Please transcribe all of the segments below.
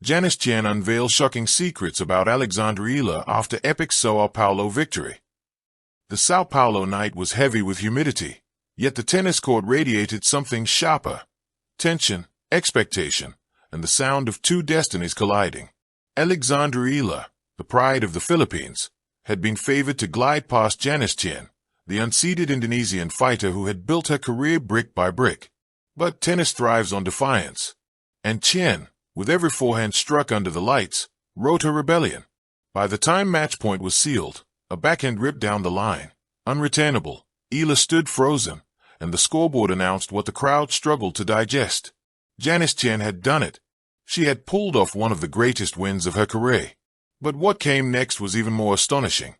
Janice Tjen unveils shocking secrets about Alexandra Eala after epic Sao Paolo victory. The Sao Paolo night was heavy with humidity, yet the tennis court radiated something sharper: tension, expectation, and the sound of two destinies colliding. Alexandra Eala, the pride of the Philippines, had been favored to glide past Janice Tjen, the unseeded Indonesian fighter who had built her career brick by brick. But tennis thrives on defiance, and Tjen, with every forehand struck under the lights, wrote her rebellion. By the time match point was sealed, a backhand ripped down the line. Unretainable, Eala stood frozen, and the scoreboard announced what the crowd struggled to digest. Janice Tjen had done it. She had pulled off one of the greatest wins of her career. But what came next was even more astonishing.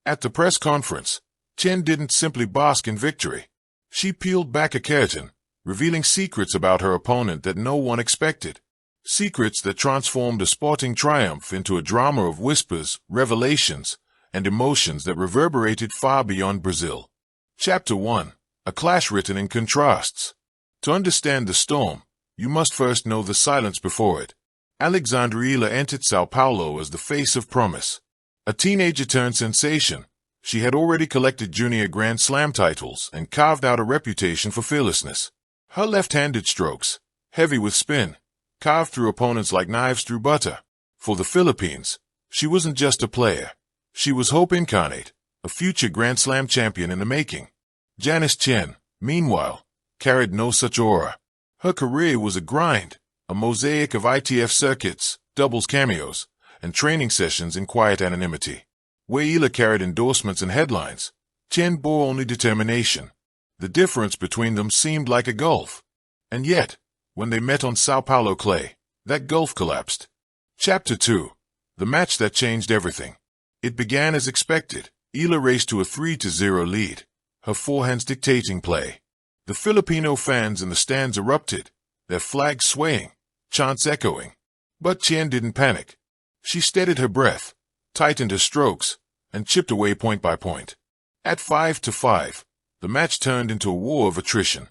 At the press conference, Tjen didn't simply bask in victory. She peeled back a curtain, revealing secrets about her opponent that no one expected. Secrets that transformed a sporting triumph into a drama of whispers, revelations, and emotions that reverberated far beyond Brazil. Chapter 1. A clash written in contrasts. To understand the storm, you must first know the silence before it. Alexandra Eala entered Sao Paulo as the face of promise. A teenager turned sensation, she had already collected junior Grand Slam titles and carved out a reputation for fearlessness. Her left-handed strokes, heavy with spin, carved through opponents like knives through butter. For the Philippines, she wasn't just a player. She was hope incarnate, a future Grand Slam champion in the making. Janice Tjen, meanwhile, carried no such aura. Her career was a grind, a mosaic of ITF circuits, doubles cameos, and training sessions in quiet anonymity. Where Eala carried endorsements and headlines, Tjen bore only determination. The difference between them seemed like a gulf. And yet, when they met on Sao Paulo clay, that gulf collapsed. Chapter 2. The match that changed everything. It began as expected. Eala raced to a 3-0 lead, her forehands dictating play. The Filipino fans in the stands erupted, their flags swaying, chants echoing. But Tjen didn't panic. She steadied her breath, tightened her strokes, and chipped away point by point. At 5-5, the match turned into a war of attrition.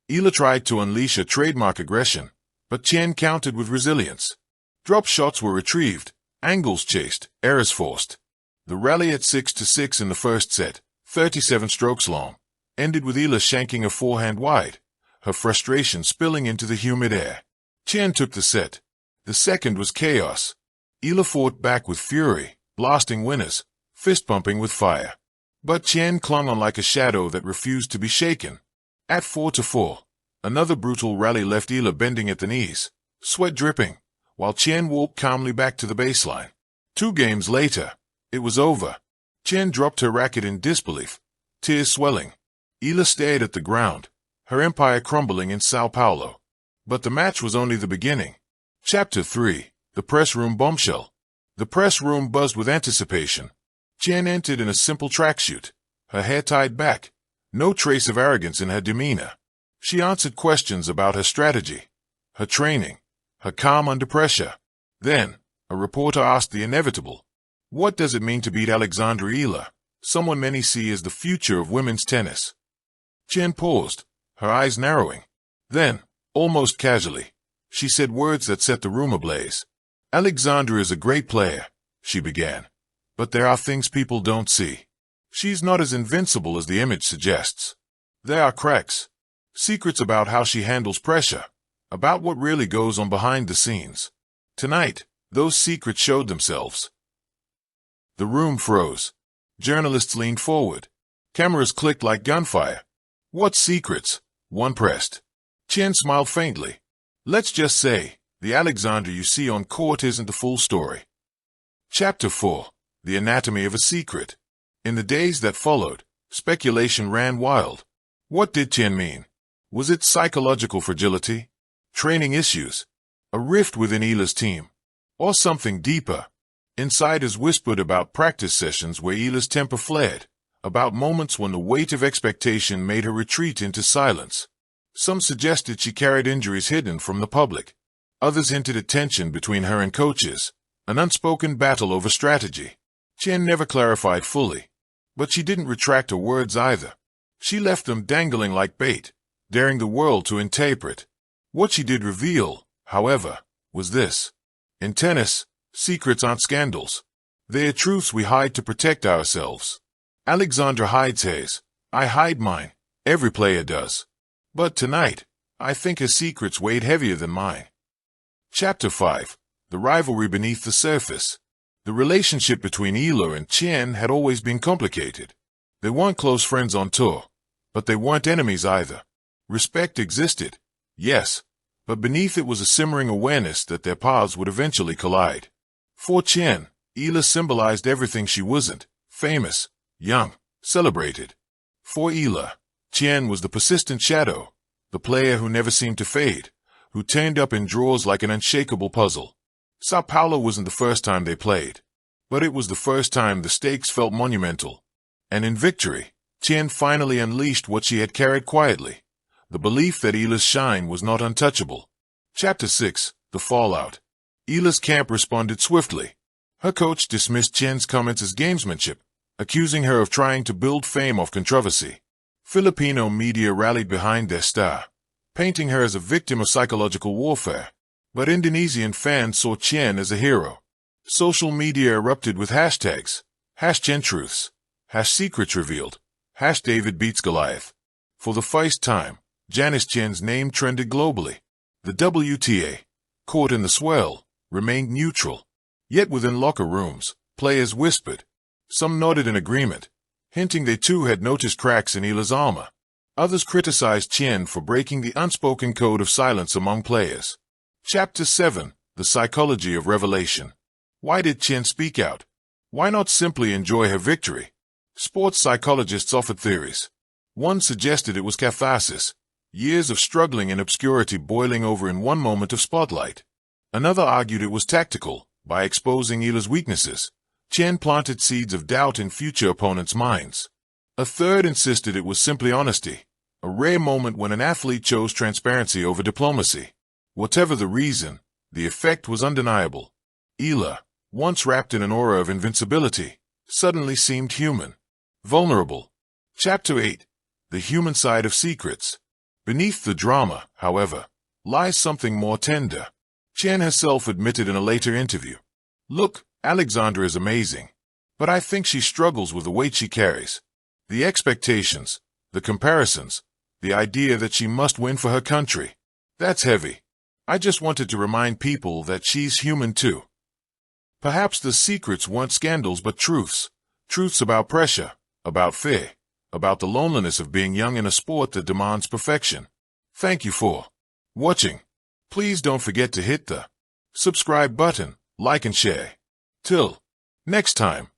Eala tried to unleash her trademark aggression, but Tjen countered with resilience. Drop shots were retrieved, angles chased, errors forced. The rally at 6-6 in the first set, 37 strokes long, ended with Eala shanking a forehand wide, her frustration spilling into the humid air. Tjen took the set. The second was chaos. Eala fought back with fury, blasting winners, fist-pumping with fire. But Tjen clung on like a shadow that refused to be shaken. At 4-4, another brutal rally left Eala bending at the knees, sweat dripping, while Tjen walked calmly back to the baseline. 2 games later, it was over. Tjen dropped her racket in disbelief, tears swelling. Eala stared at the ground, her empire crumbling in Sao Paulo. But the match was only the beginning. Chapter 3. The press room bombshell. The press room buzzed with anticipation. Tjen entered in a simple tracksuit, her hair tied back, no trace of arrogance in her demeanor. She answered questions about her strategy, her training, her calm under pressure. Then, a reporter asked the inevitable. What does it mean to beat Alexandra Eala, someone many see as the future of women's tennis? Tjen paused, her eyes narrowing. Then, almost casually, she said words that set the room ablaze. Alexandra is a great player, she began. But there are things people don't see. She's not as invincible as the image suggests. There are cracks, secrets about how she handles pressure, about what really goes on behind the scenes. Tonight, those secrets showed themselves. The room froze. Journalists leaned forward. Cameras clicked like gunfire. What secrets? One pressed. Tjen smiled faintly. Let's just say, the Alexandra you see on court isn't the full story. Chapter 4. The anatomy of a secret. In the days that followed, speculation ran wild. What did Tjen mean? Was it psychological fragility? Training issues? A rift within Eala's team? Or something deeper? Insiders whispered about practice sessions where Eala's temper flared, about moments when the weight of expectation made her retreat into silence. Some suggested she carried injuries hidden from the public. Others hinted at tension between her and coaches, an unspoken battle over strategy. Tjen never clarified fully, but she didn't retract her words either. She left them dangling like bait, daring the world to interpret. What she did reveal, however, was this. In tennis, secrets aren't scandals. They are truths we hide to protect ourselves. Alexandra hides hers. I hide mine. Every player does. But tonight, I think her secrets weighed heavier than mine. Chapter 5. The rivalry beneath the surface. The relationship between Eala and Tjen had always been complicated. They weren't close friends on tour, but they weren't enemies either. Respect existed, yes, but beneath it was a simmering awareness that their paths would eventually collide. For Tjen, Eala symbolized everything she wasn't: famous, young, celebrated. For Eala, Tjen was the persistent shadow, the player who never seemed to fade, who turned up in draws like an unshakable puzzle. Sao Paolo wasn't the first time they played, but it was the first time the stakes felt monumental. And in victory, Tjen finally unleashed what she had carried quietly: the belief that Eala's shine was not untouchable. Chapter 6. The Fallout. Eala's camp responded swiftly. Her coach dismissed Tjen's comments as gamesmanship, accusing her of trying to build fame off controversy. Filipino media rallied behind their star, painting her as a victim of psychological warfare. But Indonesian fans saw Tjen as a hero. Social media erupted with hashtags: #TjenTruths, #Secrets Revealed, #David Beats Goliath. For the first time, Janice Tjen's name trended globally. The WTA, caught in the swirl, remained neutral. Yet within locker rooms, players whispered. Some nodded in agreement, hinting they too had noticed cracks in Eala's armor. Others criticized Tjen for breaking the unspoken code of silence among players. Chapter 7. The Psychology of Revelation. Why did Tjen speak out? Why not simply enjoy her victory? Sports psychologists offered theories. One suggested it was catharsis, years of struggling in obscurity boiling over in one moment of spotlight. Another argued it was tactical. By exposing Eala's weaknesses, Tjen planted seeds of doubt in future opponents' minds. A third insisted it was simply honesty, a rare moment when an athlete chose transparency over diplomacy. Whatever the reason, the effect was undeniable. Eala, once wrapped in an aura of invincibility, suddenly seemed human, vulnerable. Chapter 8. The Human Side of Secrets. Beneath the drama, however, lies something more tender. Tjen herself admitted in a later interview. Look, Alexandra is amazing, but I think she struggles with the weight she carries. The expectations, the comparisons, the idea that she must win for her country. That's heavy. I just wanted to remind people that she's human too. Perhaps the secrets weren't scandals but truths. Truths about pressure, about fear, about the loneliness of being young in a sport that demands perfection. Thank you for watching. Please don't forget to hit the subscribe button, like and share. Till next time.